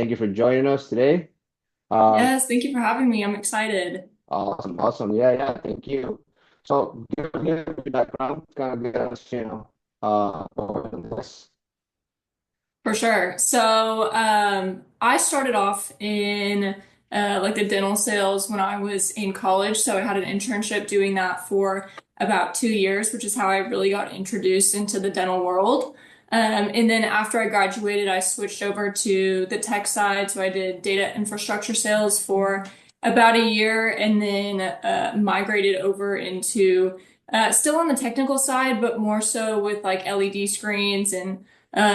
Thank you for joining us today. Um, Yes, thank you for having me. I'm excited. awesome, awesome. Yeah, yeah, thank you. So, give me your background, kind of get us, over this. For sure. I started off in like the dental sales when I was in college. So I had an internship doing that for about 2 years, which is how I really got introduced into the dental world. And then after I graduated, I switched over to the tech side. So I did data infrastructure sales for about a year and then migrated over into still on the technical side, but more so with like LED screens and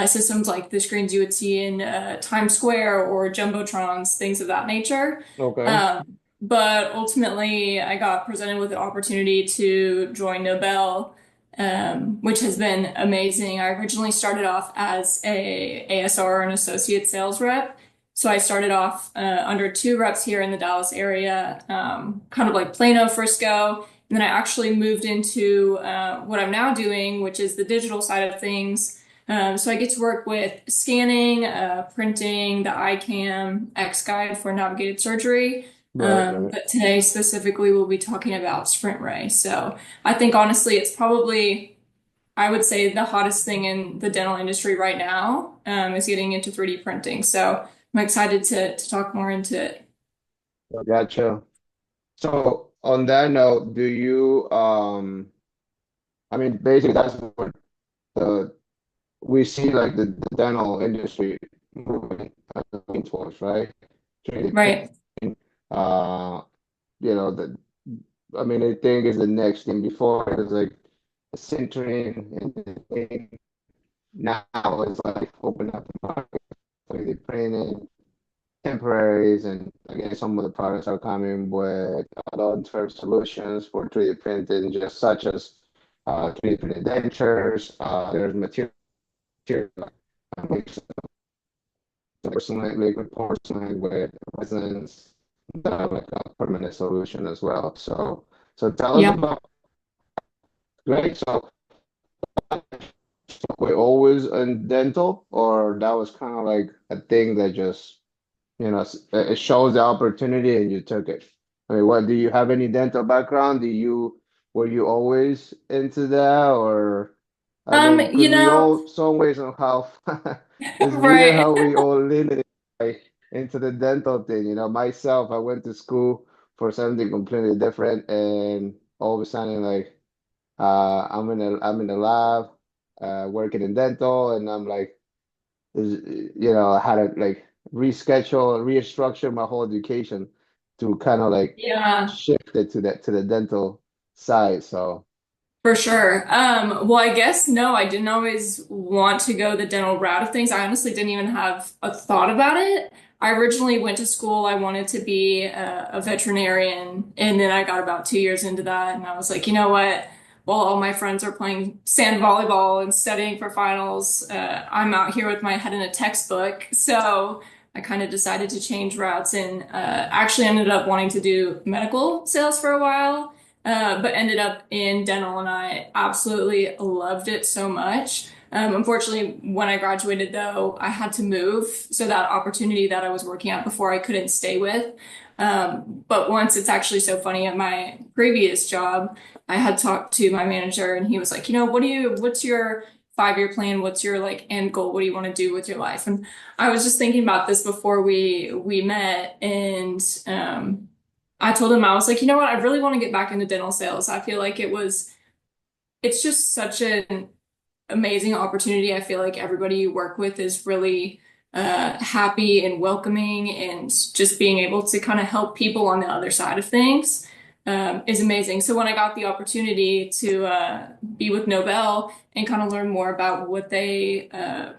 systems like the screens you would see in Times Square or Jumbotrons, things of that nature. Okay. But ultimately, I got presented with the opportunity to join Nobel, which has been amazing. I originally started off as a ASR, an associate sales rep. So I started off under two reps here in the Dallas area, kind of like Plano, Frisco. And then I actually moved into what I'm now doing, which is the digital side of things. So I get to work with scanning, printing, the iCam, X-Guide for navigated surgery. Right, right. But today specifically, we'll be talking about Sprintray. So I think honestly, it's probably, I would say, the hottest thing in the dental industry right now is getting into 3D printing. So I'm excited to talk more into it. Gotcha. So, on that note, I mean, basically, that's what the we see like the dental industry moving towards, right? 3D Right. printing, uh, the I mean, I think is the next thing. Before it was like a sintering and the thing. Now it's like open up the market, 3D printing, temporaries, and I guess some of the products are coming with long-term solutions for 3D printing, just such as 3D printed dentures. There's material like porcelain, liquid porcelain with resins that are like a permanent solution as well. So tell us Yeah. about. Great. So we're always in dental, or that was kind of like a thing that just, it shows the opportunity and you took it. I mean, what do you have any dental background? Were you always into that, or I Um, mean, you because we know, all, some ways somehow, it's weird right. how we all lean like, into the dental thing. Myself, I went to school for something completely different, and all of a sudden, like. I'm in the lab, working in dental, and I'm like, I had to like reschedule, restructure my whole education to kind of like Yeah. shift it to the dental side. So For sure. Well, I guess no, I didn't always want to go the dental route of things. I honestly didn't even have a thought about it. I originally went to school. I wanted to be a veterinarian, and then I got about 2 years into that, and I was like, you know what? While all my friends are playing sand volleyball and studying for finals, I'm out here with my head in a textbook. So I kind of decided to change routes and actually ended up wanting to do medical sales for a while, but ended up in dental, and I absolutely loved it so much. Unfortunately, when I graduated, though, I had to move, so that opportunity that I was working at before I couldn't stay with. But once it's actually so funny at my previous job, I had talked to my manager, and he was like, what's your 5 year plan? What's your like end goal? What do you want to do with your life? And I was just thinking about this before we met, and I told him, I was like, you know what? I really want to get back into dental sales. I feel like it's just such an amazing opportunity. I feel like everybody you work with is really happy and welcoming, and just being able to kind of help people on the other side of things is amazing. So when I got the opportunity to be with Nobel and kind of learn more about what they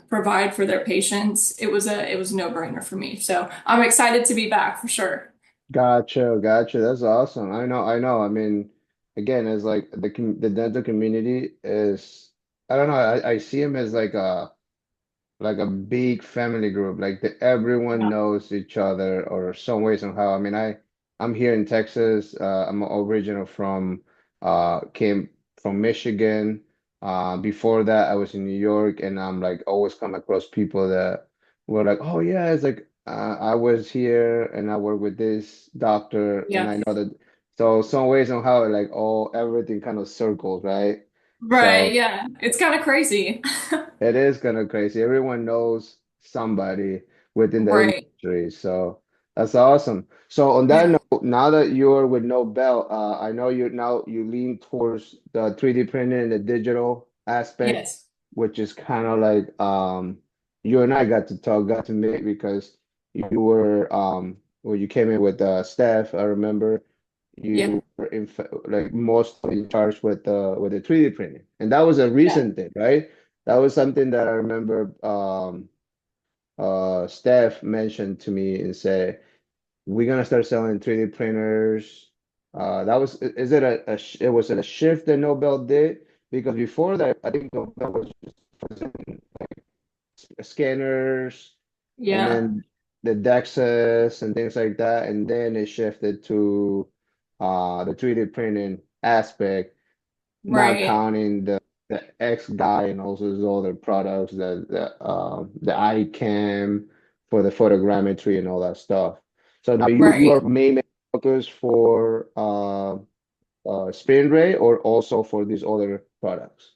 provide for their patients, it was a no-brainer for me. So I'm excited to be back for sure. gotcha, gotcha. That's awesome. I know, I know. I mean, again, it's like the dental community is, I don't know. I see him as like a big family group. Like everyone Yeah. knows each other or some way somehow. I mean, I'm here in Texas. I'm original came from Michigan. Before that, I was in New York, and I'm like always come across people that were like, oh yeah, it's like I was here and I work with this doctor, and Yeah. I know that. So some ways on how like all everything kind of circles, right? Right. So Yeah. It's kind of crazy. it is kind of crazy. Everyone knows somebody within the Right. industry, so that's awesome. So on that Yeah. note, now that you're with Nobel, I know you lean towards the 3D printing and the digital aspect, Yes. which is kind of like you and I got to meet because you were well, you came in with Steph. I remember Yeah. you were like mostly in charge with the 3D printing, and that was a Yeah. recent thing, right? That was something that I remember Steph mentioned to me and said, we're gonna start selling 3D printers. That was is it it was it a shift that Nobel did? Because before that, I think Nobel was just presenting scanners and Yeah. then the DEXs and things like that, and then it shifted to the 3D printing aspect, not Right. counting the X guy and also his other products, the iCam for the photogrammetry and all that stuff. So now you Right. are main focus for Sprintray or also for these other products?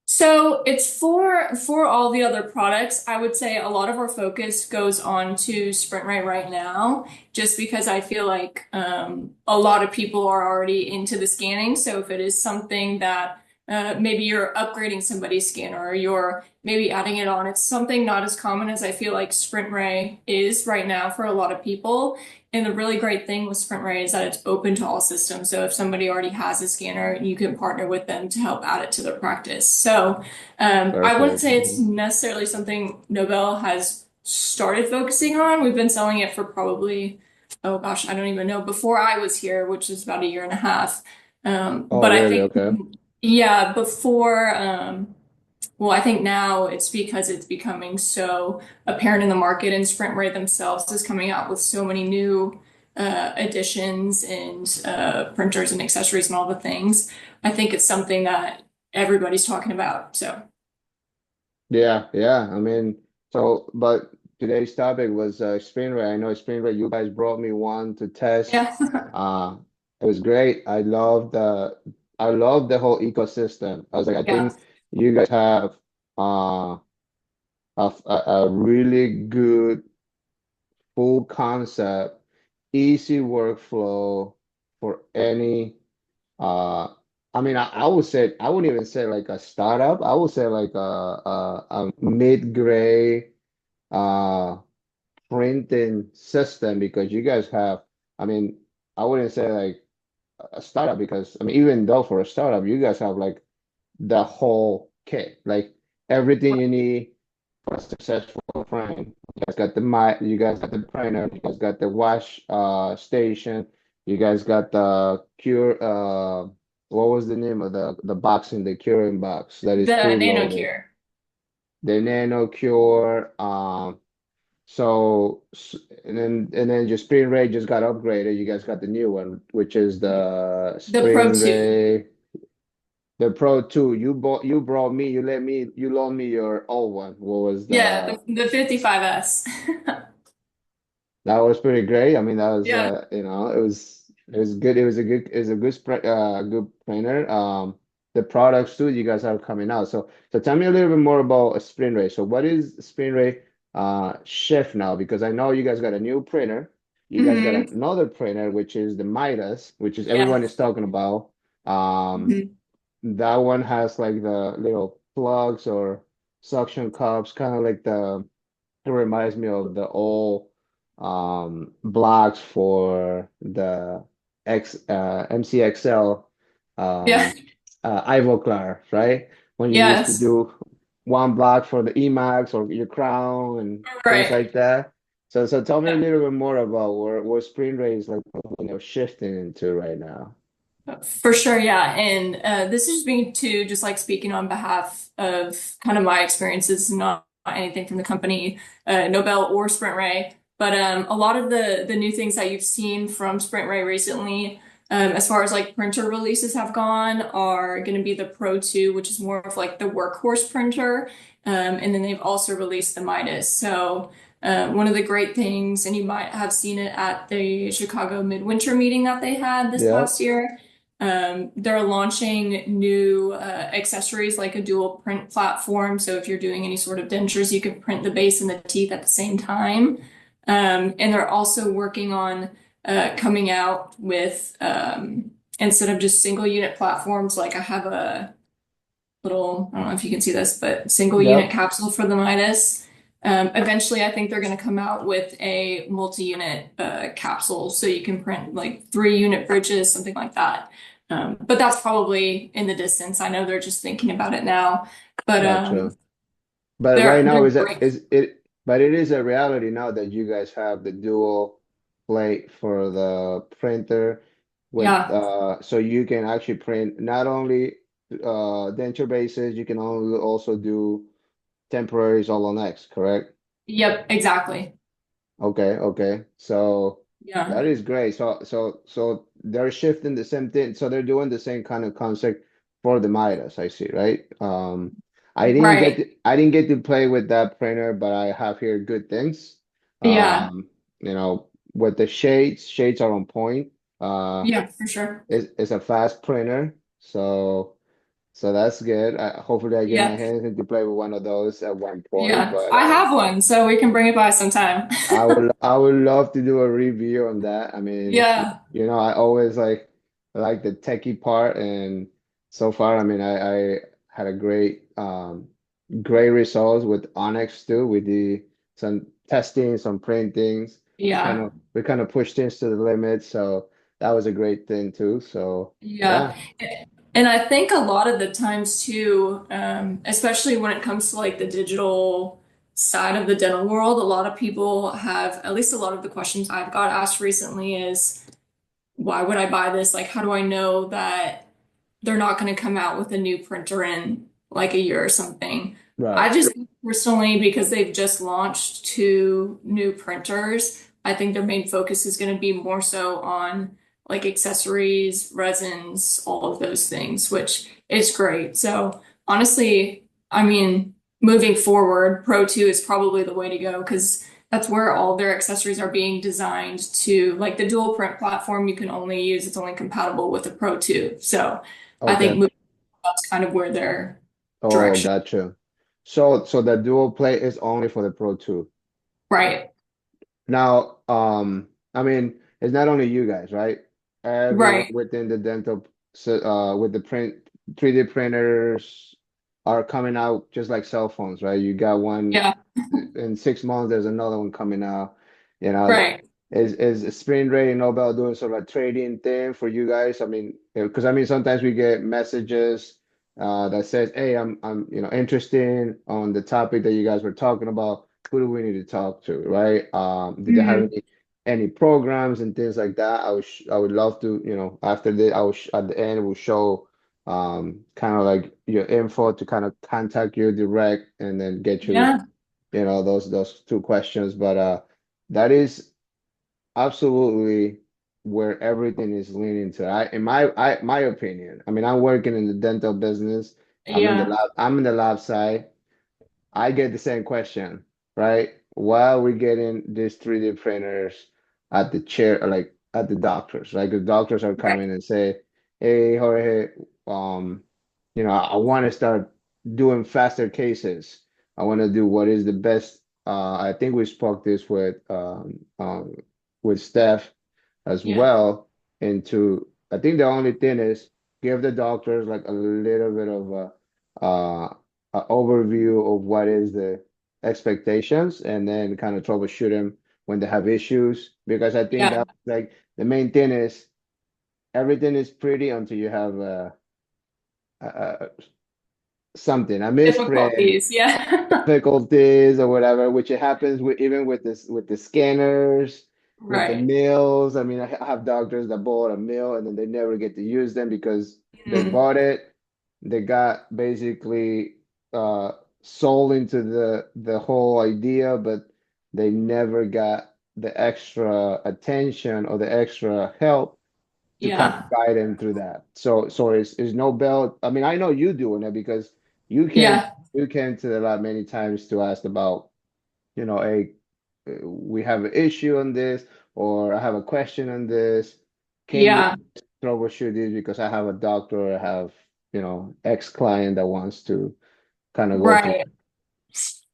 So it's for all the other products. I would say a lot of our focus goes on to Sprintray right now, just because I feel like a lot of people are already into the scanning. So if it is something that maybe you're upgrading somebody's scanner or you're maybe adding it on, it's something not as common as I feel like Sprintray is right now for a lot of people. And the really great thing with Sprintray is that it's open to all systems. So if somebody already has a scanner, you can partner with them to help add it to their practice. So I wouldn't Perfect. say it's necessarily something Nobel has started focusing on. We've been selling it for probably, oh gosh, I don't even know, before I was here, which is about a year and a half. Oh, But I really? think, Okay. yeah, before, well, I think now it's because it's becoming so apparent in the market, and Sprintray themselves is coming out with so many new additions and printers and accessories and all the things. I think it's something that everybody's talking about. So, Yeah, yeah. I mean, so, but today's topic was Sprintray. I know Sprintray, you guys brought me one to test. yeah, Uh, it was great. I love the whole ecosystem. I was like, I yeah, think you guys have uh a really good full concept, easy workflow for any I mean I would say I wouldn't even say like a startup. I would say like a mid-grade uh printing system because you guys have I mean I wouldn't say like a startup because I mean even though for a startup you guys have like the whole kit, like everything you need for a successful frame. You guys got the mic, you guys got the printer, you guys got the wash station, you guys got the cure what was the name of the box in the curing box that is the preloaded? NanoCure. The nano cure so and then your spring ray just got upgraded. You guys got the new one, which is the The Pro spring 2. ray. The Pro 2, you brought me, you loaned me your old one. What was Yeah, the the 55S. that was pretty great. I mean, that was Yeah. you know, it was good. It was a good good printer. The products too you guys have coming out. So tell me a little bit more about a Sprint Ray. So what is Sprint Ray Shift now? Because I know you guys got a new printer. You guys got Hmm. another printer, which is the Midas, which is Yeah. everyone is talking about. Um, Hmm. That one has like the little plugs or suction cups, kind of like it reminds me of the old blocks for the MCXL Yeah. Ivoclar, right? When you used to Yes. do one block for the Emax or your crown and things Right. like that. So tell me a little bit more about where Spring Ray is like, shifting into right now. For sure, yeah. And this is me too, just like speaking on behalf of kind of my experiences, not anything from the company, Nobel or Sprintray. But a lot of the new things that you've seen from Sprintray recently, as far as like printer releases have gone, are going to be the Pro 2, which is more of like the workhorse printer. And then they've also released the Midas. So One of the great things, and you might have seen it at the Chicago Midwinter meeting that they had this Yeah. past year. They're launching new accessories like a dual print platform. So if you're doing any sort of dentures, you can print the base and the teeth at the same time. And they're also working on coming out with instead of just single unit platforms, like I have a little, I don't know if you can see this, but single unit Yep. capsule for the Midas. Eventually, I think they're going to come out with a multi-unit capsule so you can print like 3 unit bridges, something like that. But that's probably in the distance. I know they're just thinking about it now, but Gotcha. But right they're now they're is that great. is it but it is a reality now that you guys have the dual plate for the printer with Yeah. so you can actually print not only denture bases, you can only also do temporaries all on X, correct? Yep. Exactly. Okay, okay. So Yeah. that is great. So they're shifting the same thing. So they're doing the same kind of concept for the Midas, I see, right? Right. I didn't get to play with that printer, but I have heard good things. Yeah. You know, with the shades are on point. Uh, Yeah, for sure. it's a fast printer, so that's good. Hopefully I get my Yeah. hands into play with one of those at one point, Yeah. but I have one, so we can bring it by sometime. I would love to do a review on that. I mean, Yeah. you know, I always like the techie part, and so far, I mean, I had a great results with Onyx too. We did some testing, some printings. Yeah. We kind of pushed things to the limit, so that was a great thing too. So Yeah. yeah, And I think a lot of the times too, especially when it comes to like the digital side of the dental world, a lot of people have, at least a lot of the questions I've got asked recently is, why would I buy this? Like, how do I know that they're not going to come out with a new printer in like a year or something? I right. just think personally, because they've just launched 2 new printers, I think their main focus is going to be more so on like accessories, resins, all of those things, which is great. So honestly, I mean, moving forward, Pro 2 is probably the way to go because that's where all their accessories are being designed to, like the dual print platform you can only use, it's only compatible with the Pro 2. So I think Okay. moving that's kind of where their Oh, direction. gotcha. So the dual play is only for the Pro 2. Right. Now, I mean, it's not only you guys, right? Everyone Right. within the dental, with the 3D printers are coming out just like cell phones, right? You got one Yeah. in 6 months, there's another one coming out. You know, Right. is Sprintray and Nobel doing sort of a trading thing for you guys? I mean, because I mean, sometimes we get messages that says, "Hey, I'm interested on the topic that you guys were talking about. Who do we need to talk to, right? Did they have Mhm. any programs and things like that? I would love to, after this, at the end we'll show kind of like your info to kind of contact you direct and then get you Yeah. those 2 questions. But that is absolutely where everything is leaning to. My opinion. I mean, I'm working in the dental business. Yeah. I'm in the lab side. I get the same question, right? Why are we getting these 3D printers at the chair, like at the doctors? Like the doctors are Right. coming and say, "Hey, Jorge, um, I want to start doing faster cases. I want to do what is the best." I think we spoke this with Steph as Yeah. well. Into I think the only thing is give the doctors like a little bit of a overview of what is the expectations, and then kind of troubleshoot them when they have issues. Because I think Yeah. that like the main thing is everything is pretty until you have a something, a misprint, Difficulties. Yeah. difficulties or whatever, which it happens with even with the scanners, with the Right. mills. I mean, I have doctors that bought a mill and then they never get to use them because they Mm. bought it. They got basically uh sold into the whole idea, but they never got the extra attention or the extra help to kind of Yeah. guide them through that. So is Nobel, I mean, I know you doing it because you came Yeah. you came to the lab many times to ask about, hey, we have an issue on this, or I have a question on this. Can you Yeah, troubleshoot this because I have a doctor, or I have, X client that wants to kind of go through. right.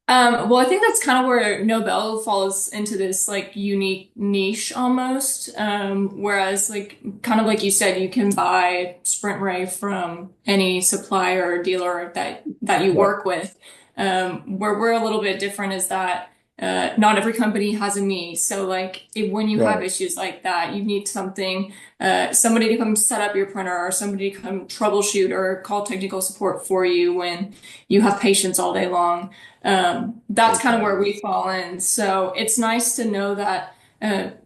Well, I think that's kind of where Nobel falls into this like unique niche almost. Whereas like kind of like you said, you can buy Sprintray from any supplier or dealer that you Right. work with. Where we're a little bit different is that not every company has a me. So like when you have Right. issues like that, you need somebody to come set up your printer or somebody to come troubleshoot or call technical support for you when you have patients all day long. That's kind of where Exactly. we fall in. So it's nice to know that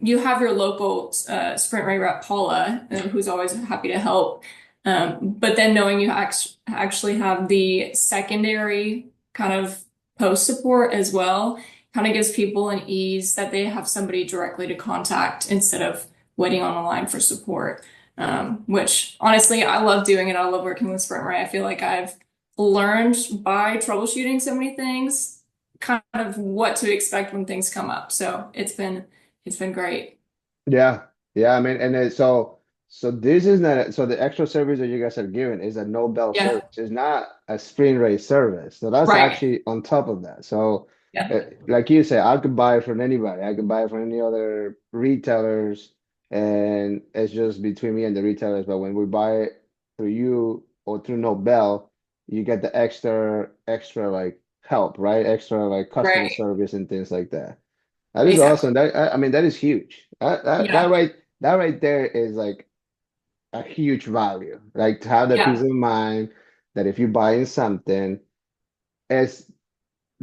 you have your local Sprintray rep, Paula, who's always happy to help. But then knowing you actually have the secondary kind of post support as well kind of gives people an ease that they have somebody directly to contact instead of waiting on the line for support. Which honestly, I love doing it. I love working with Sprintray. I feel like I've learned by troubleshooting so many things, kind of what to expect when things come up. So it's been great. Yeah, yeah. I mean, and then, so this is not so the extra service that you guys are giving is a Nobel Yeah, service. It's not a spring rate service. So that's right. actually on top of that. So, Yeah, like you said, I could buy it from anybody. I could buy it from any other retailers, and it's just between me and the retailers. But when we buy it through you or through Nobel, you get the extra like help, right? Extra like customer right. service and things like that. That is Exactly. awesome. I mean, that is huge. Yeah, That right there is like a huge value. Like to have the peace yeah, of mind that if you're buying something, it's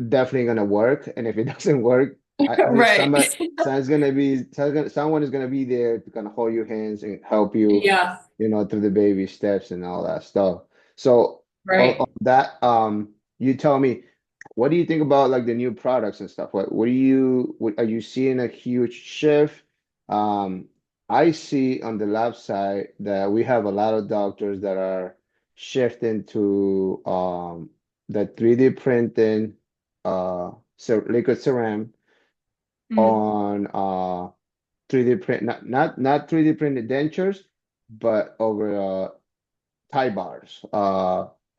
definitely gonna work. And if it doesn't work, at least right. someone is gonna be there to kind of hold your hands and help you, Yeah, through the baby steps and all that stuff. So on right. that, you tell me, what do you think about like the new products and stuff? Are you seeing a huge shift? Um, I see on the lab side that we have a lot of doctors that are shifting to the 3D printing, liquid ceramic Mm, on 3D print, not 3D printed dentures, but over tie bars,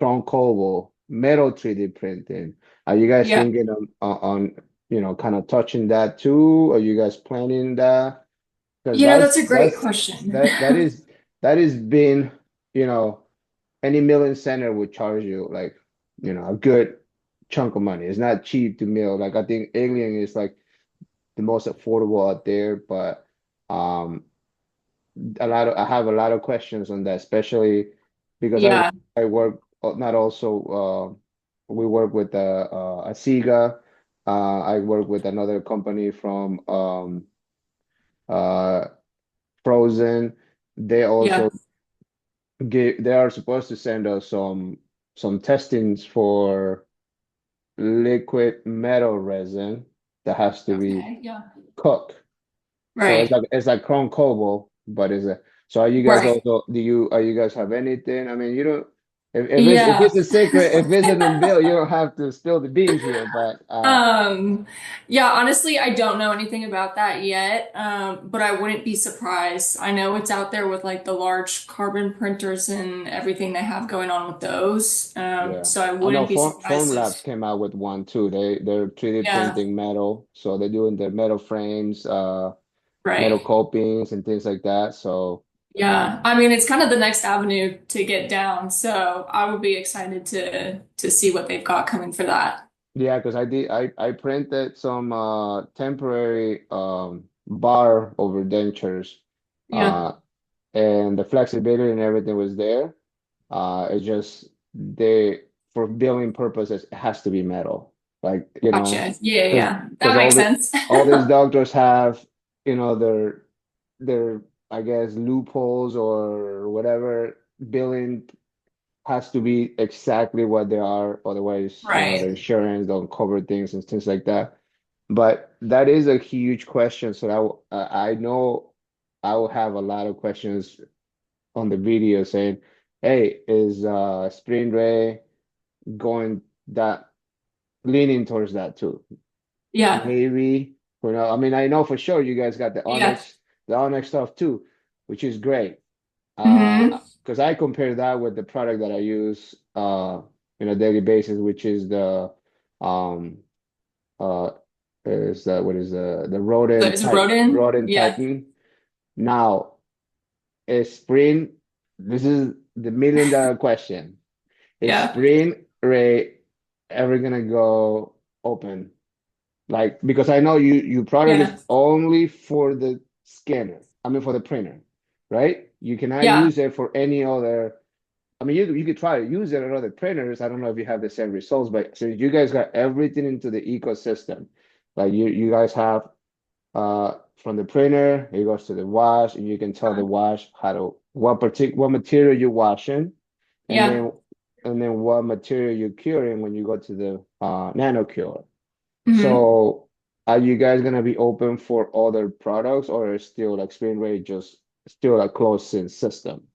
Kronicles, metal 3D printing. Are you guys yeah. thinking kind of touching that too? Are you guys planning that? Because That's a great question. that is been, you know, any milling center would charge you like, a good chunk of money. It's not cheap to mill. Like I think Alien is like the most affordable out there, but um I have a lot of questions on that, especially because Yeah, I work not also we work with a Sega. I work with another company from uh Frozen. They yeah. also they are supposed to send us some testings for liquid metal resin that has to be Okay, yeah. cooked. So Right, it's like Chrome Cobalt, but it's a so are you guys right. also are you guys have anything? I mean, you don't if Yeah. it's a secret, if it's an unveil, you don't have to spill the beans here, but Um, yeah, honestly, I don't know anything about that yet, but I wouldn't be surprised. I know it's out there with like the large carbon printers and everything they have going on with those. yeah. So I I know wouldn't be Form surprised Labs if, came out with one too. They're 3D yeah, printing metal, so they're doing the metal frames, metal right. copings and things like that. So Yeah. I mean, it's kind of the next avenue to get down. So I would be excited to see what they've got coming for that. yeah, because I printed some temporary bar over dentures. Yeah. Uh and the flexibility and everything was there. It's just for billing purposes, it has to be metal. Like, Gotcha. Yeah, because yeah. That makes sense. all these doctors have, their I guess loopholes or whatever billing has to be exactly what they are. Otherwise, the Right. insurance don't cover things and things like that. But that is a huge question. So I know I will have a lot of questions on the video saying, "Hey, is Spring Ray going that leaning towards that too? Yeah. Maybe, I mean, I know for sure you guys got Yeah. the Onyx stuff too, which is great. Hmm. Because I compare that with the product that I use on a daily basis, which is the um uh is that what is the Is it rodent? rodent Yeah. titan. Now, is Sprint, this is the $1 million question. Is Yeah. Sprintray ever gonna go open? Like, because I know you product is Yeah. only for the scanner, I mean for the printer, right? You cannot Yeah. use it for any other. I mean, you could try to use it on other printers. I don't know if you have the same results, but since you guys got everything into the ecosystem, like you guys have from the printer, it goes to the wash, and you can tell the wash how to what material you're washing, and Yeah. then what material you're curing when you go to the nano cure. Hmm. So are you guys gonna be open for other products, or is still like Spring Rate just still a closed in system?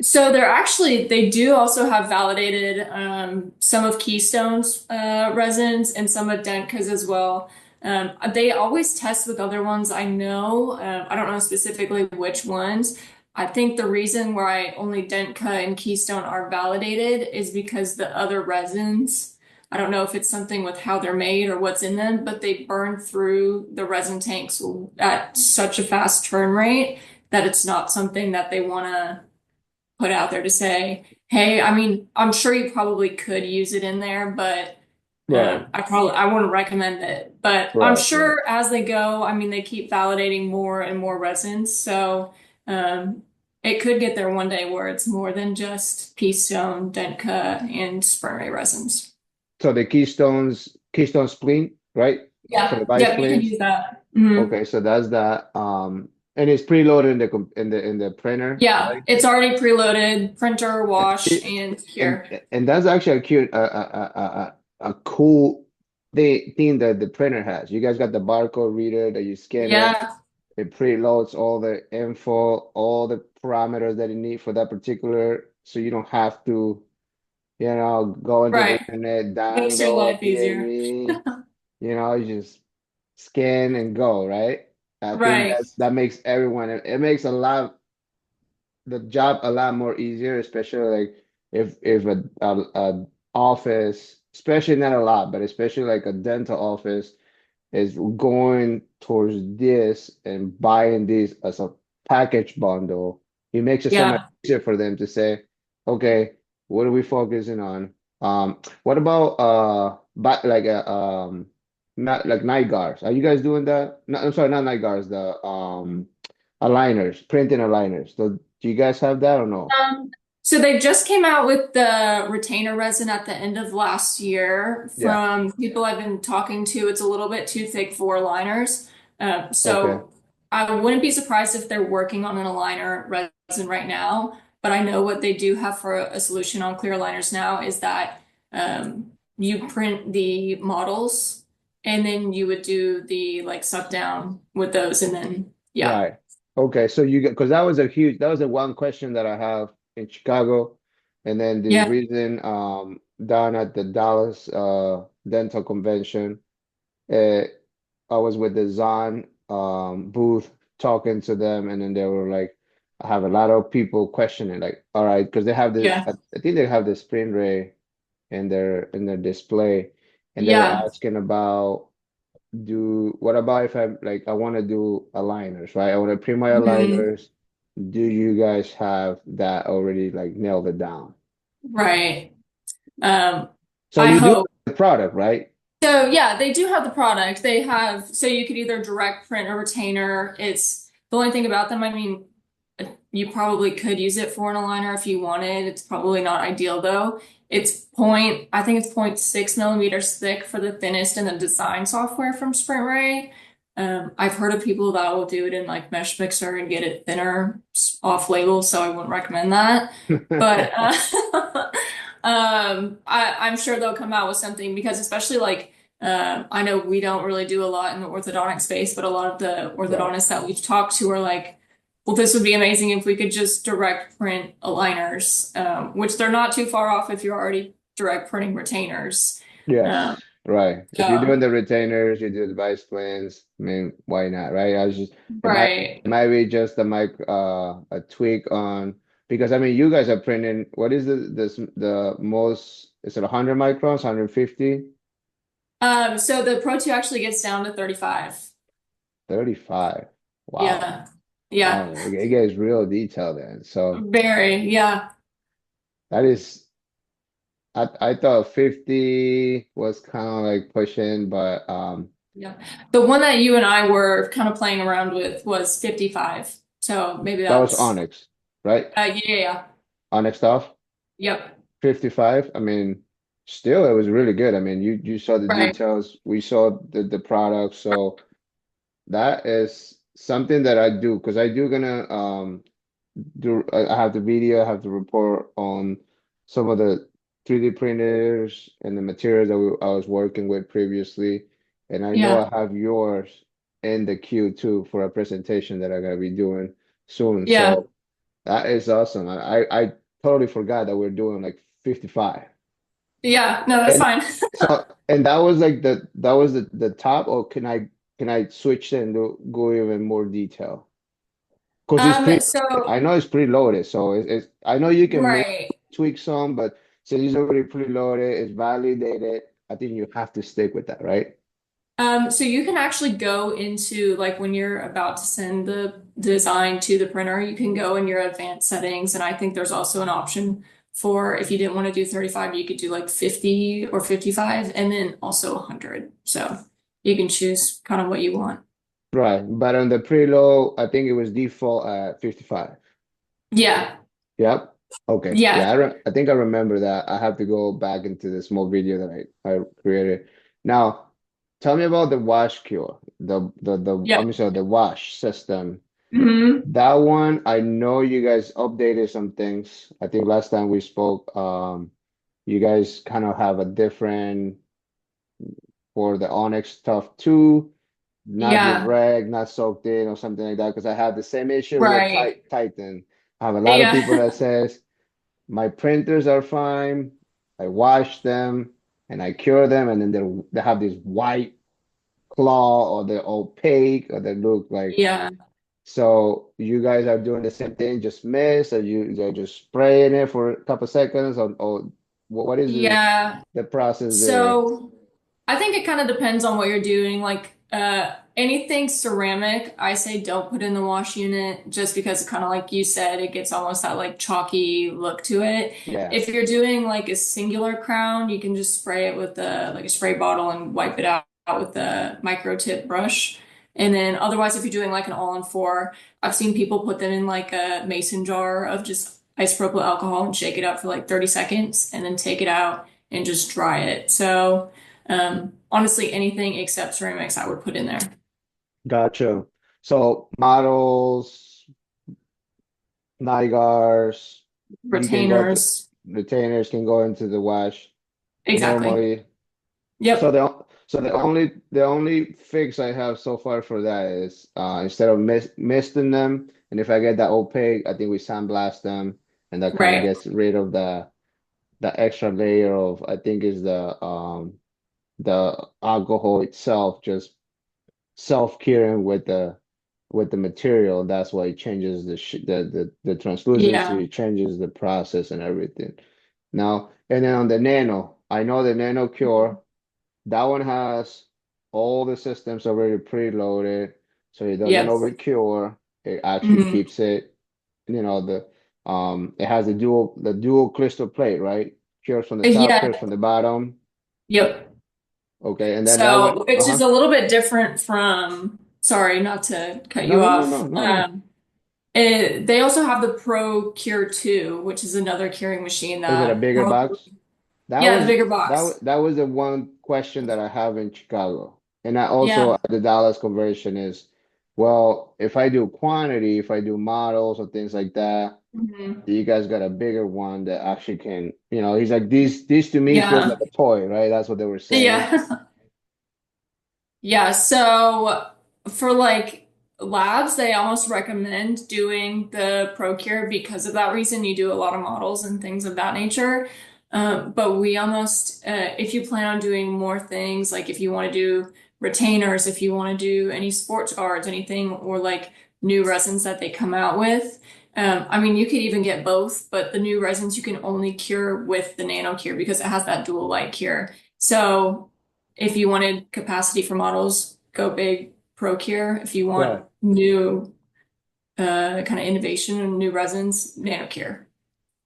So they do also have validated some of Keystone's resins and some of Dentka's as well. They always test with other ones. I know. I don't know specifically which ones. I think the reason why only Dentka and Keystone are validated is because the other resins, I don't know if it's something with how they're made or what's in them, but they burn through the resin tanks at such a fast turn rate that it's not something that they want to put out there to say, hey, I mean, I'm sure you probably could use it in there, but Right, I wouldn't recommend it. But I'm right. sure as they go, I mean, they keep validating more and more resins, so um, it could get there one day where it's more than just Keystone, Dentka, and Sprintray resins. So the Keystone Splint, right? For Yeah, the bike yeah, you could splints. use that. Hmm. Okay, so that's that. And it's preloaded in the printer, Yeah, right? it's already preloaded, printer, wash, It, and cure. and that's actually a cute a cool thing that the printer has. You guys got the barcode reader that you scan it. Yeah, It preloads all the info, all the parameters that you need for that particular, so you don't have to, go into the right. internet, Makes your download life easier. PNG, you just scan and go, right? I think Right. that makes everyone, it makes the job a lot more easier, especially like if a office, especially not a lot, but especially like a dental office is going towards this and buying this as a package bundle, it makes it so much Yeah. easier for them to say, okay, what are we focusing on? What about but like not like night guards? Are you guys doing that? No, I'm sorry, not night guards, the aligners, printing aligners. So do you guys have that or no? So they just came out with the retainer resin at the end of last year. Yeah. From people I've been talking to, it's a little bit too thick for aligners. Okay. So I wouldn't be surprised if they're working on an aligner resin right now. But I know what they do have for a solution on clear aligners now is that you print the models and then you would do the like suck down with those and then yeah. Right. Okay. So you get, because that was the one question that I have in Chicago. And then this Yeah. reason, down at the Dallas dental convention, uh, I was with the Zahn booth talking to them, and then they were like, I have a lot of people questioning, like, all right, because they have the, Yeah. I think they have the Sprint Ray in their display, and they were Yeah. asking about what about if I want to do aligners, right? I want to print my Mhm. aligners. Do you guys have that already like nailed it down? Right. Um, So I you do hope. have the product, right? So yeah, they do have the product. They have, so you could either direct print or retainer. It's the only thing about them, I mean, you probably could use it for an aligner if you wanted. It's probably not ideal though. I think it's 0.6 millimeters thick for the thinnest in the design software from Sprintray. I've heard of people that will do it in like mesh mixer and get it thinner off label, so I wouldn't recommend that. But I'm sure they'll come out with something because especially like I know we don't really do a lot in the orthodontic space, but a lot of the Right. orthodontists that we've talked to are like, well, this would be amazing if we could just direct print aligners, which they're not too far off if you're already direct printing retainers. Yes. Um, Right. If you're doing So, the retainers, you do the bias planes. I mean, why not, right? I was just right. it might be just a tweak on because I mean you guys are printing what is the most is it 100 microns, 150, So the Pro 2 actually gets down to 35. 35. Wow. Yeah. Yeah. Wow. It gets real detail then. So Very. Yeah. that is I thought 50 was kind of like pushing, but Yeah. The one that you and I were kind of playing around with was 55. So maybe that was that's, Onyx, right? yeah, yeah, yeah. Onyx stuff. Yep. 55. I mean, still it was really good. I mean, you saw the Right. details, we saw the product. So that is something that I do because I do gonna do I have the video, I have the report on some of the 3D printers and the materials that I was working with previously. And I know Yeah. I have yours in the queue too for a presentation that I'm gonna be doing soon. Yeah. So that is awesome. I totally forgot that we're doing like 55. Yeah. No, that's And fine. so and that was like that was the top, or can I switch it and go even more detail? Because it's pre I So know it's preloaded, so I know you can make right. tweak some, but since it's already preloaded, it's validated. I think you have to stick with that, right? So you can actually go into like when you're about to send the design to the printer, you can go in your advanced settings. And I think there's also an option for if you didn't want to do 35, you could do like 50 or 55 and then also 100. So you can choose kind of what you want. Right. But on the preload, I think it was default at 55. Yeah. Yep. Okay. Yeah, Yeah. I think I remember that. I have to go back into the small video that I created. Now, tell me about the wash cure, the Yep. I'm sorry, the wash system. Hmm. That one, I know you guys updated some things. I think last time we spoke, you guys kind of have a different for the Onyx stuff too, not Yeah. direct, not soaked in or something like that. Because I have the same issue with the Right. Titan. I have a lot of people Yeah. that says my printers are fine. I wash them and I cure them, and then they have this white claw or they're opaque or they look like. Yeah. So you guys are doing the same thing, just mist, or you're just spraying it for a couple seconds, or what is Yeah. the process there? So I think it kind of depends on what you're doing. Like anything ceramic, I say don't put in the wash unit just because kind of like you said, it gets almost that like chalky look to it. Yeah, If you're doing like a singular crown, you can just spray it with the like a spray bottle and wipe it out with the micro tip brush. And then otherwise, if you're doing like an all-in-four, I've seen people put them in like a mason jar of just isopropyl alcohol and shake it up for like 30 seconds and then take it out and just dry it. So honestly, anything except ceramics I would put in there. gotcha. So models, Nigars, you can go to Retainers. retainers can go into the wash Exactly. normally. So Yep. the only fix I have so far for that is instead of misting them, and if I get that opaque, I think we sandblast them, and that kind of Right. gets rid of the extra layer of I think is the alcohol itself just self-curing with the material. That's why it changes the translucency, Yeah. it changes the process and everything. Now, and then on the nano, I know the nano cure, that one has all the systems already preloaded, so it doesn't Yep. overcure. It actually Hmm. keeps it, it has the dual crystal plate, right? Cures from the top, Yeah. cures from the bottom. Yep. Okay, and then that one, So, which is a little bit different from, sorry, not to cut no, you no, no, off. no, no, no. They also have the Pro Cure 2, which is another curing machine Is it a that bigger probably, box? That yeah, the was bigger box. that was the one question that I have in Chicago. And I also Yeah. at the Dallas conversion is, well, if I do quantity, if I do models or things like that, Hmm. you guys got a bigger one that actually can, he's like these to me feels Yeah. like a toy, right? That's what they were saying. Yeah. Yeah, so for like labs, they almost recommend doing the ProCure because of that reason. You do a lot of models and things of that nature. But we almost, if you plan on doing more things, like if you want to do retainers, if you want to do any sports guards, anything, or like new resins that they come out with, I mean, you could even get both, but the new resins you can only cure with the nano cure because it has that dual light cure. So if you wanted capacity for models, go big pro cure. If you want Right. new kind of innovation and new resins, nano cure.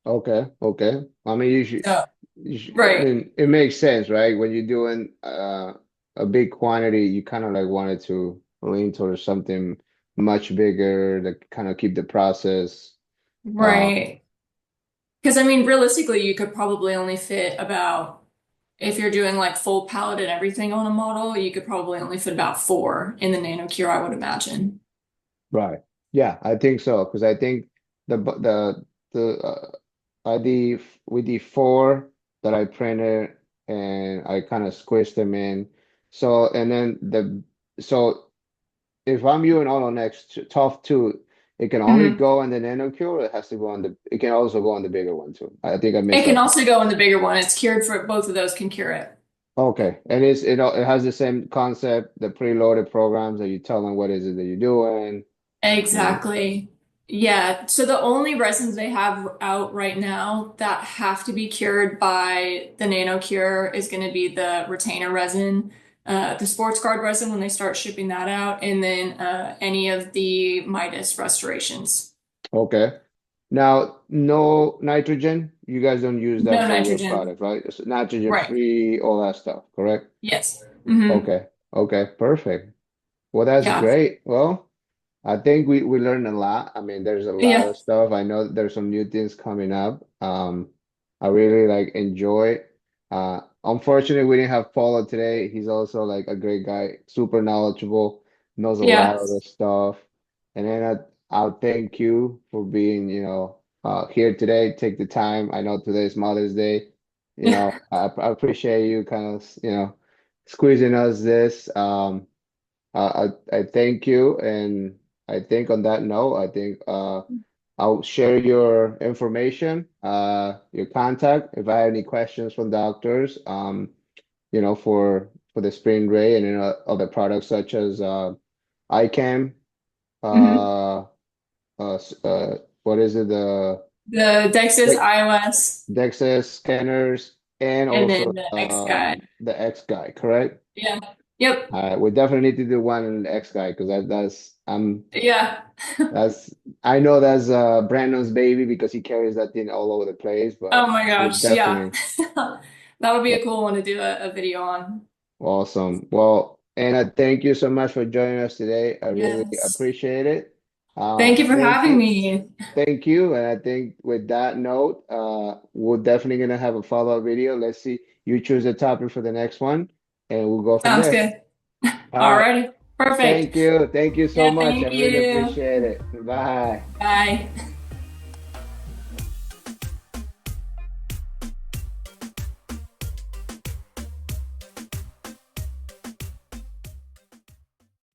Okay. Okay. I mean, So, I right. mean, it makes sense, right? When you're doing a big quantity, you kind of like wanted to lean towards something much bigger to kind of keep the process. Um, Right. Because I mean, realistically, you could probably only fit about, if you're doing like full palette and everything on a model, you could probably only fit about four in the nanocure, I would imagine. right. Yeah, I think so because I think the I did with the four that I printed and I kind of squished them in. So and then so if I'm using AutoNext Tough 2, it can only Mhm. go on the NanoCure, or it has to go on it can also go on the bigger one too. I think I missed It can that part. also go in the bigger one. It's cured for both of those can cure it. Okay. And it has the same concept, the preloaded programs that you tell them what is it that you're doing. And Exactly. Yeah. So the only resins they have out right now that have to be cured by the nanocure is going to be the retainer resin, the sports guard resin when they start shipping that out, and then any of the Midas restorations. okay. Now, no nitrogen. You guys don't use that No for your nitrogen. product, right? It's nitrogen Right. free, all that stuff, correct? Yes. Hmm. Okay. Okay. Perfect. Well, that's Yeah. great. Well, I think we learned a lot. I mean, there's a lot Yeah. of stuff. I know there's some new things coming up. I really like enjoy. Unfortunately, we didn't have Paulo today. He's also like a great guy, super knowledgeable, knows a lot Yeah. of the stuff. And then I'll thank you for being, here today. Take the time. I know today's Mother's Day. I appreciate you kind of, squeezing us this. I thank you, and I think on that note, I think I'll share your information, your contact if I have any questions from doctors, for the Sprintray and other products such as ICAM, Hmm. uh, what is it, the The Dexys Dex- iOS DEXA scanners, and and also then the X guy. the X guy, correct? Yeah. Yep. We definitely need to do one in the X guy because Yeah. that's I know that's Brandon's baby because he carries that thing all over the place, Oh but my we gosh. Yeah. definitely That would be a cool one to do a video on. awesome. Well, and I thank you so much for joining us today. I really Yes. appreciate it. Thank you for Thank having you. me. Thank you. And I think with that note, we're definitely gonna have a follow-up video. Let's see. You choose a topic for the next one, and we'll go from Sounds there. good. All right. Alrighty. Perfect. Thank you. Thank you so Yeah, much. I thank really you. appreciate it. Bye. Bye.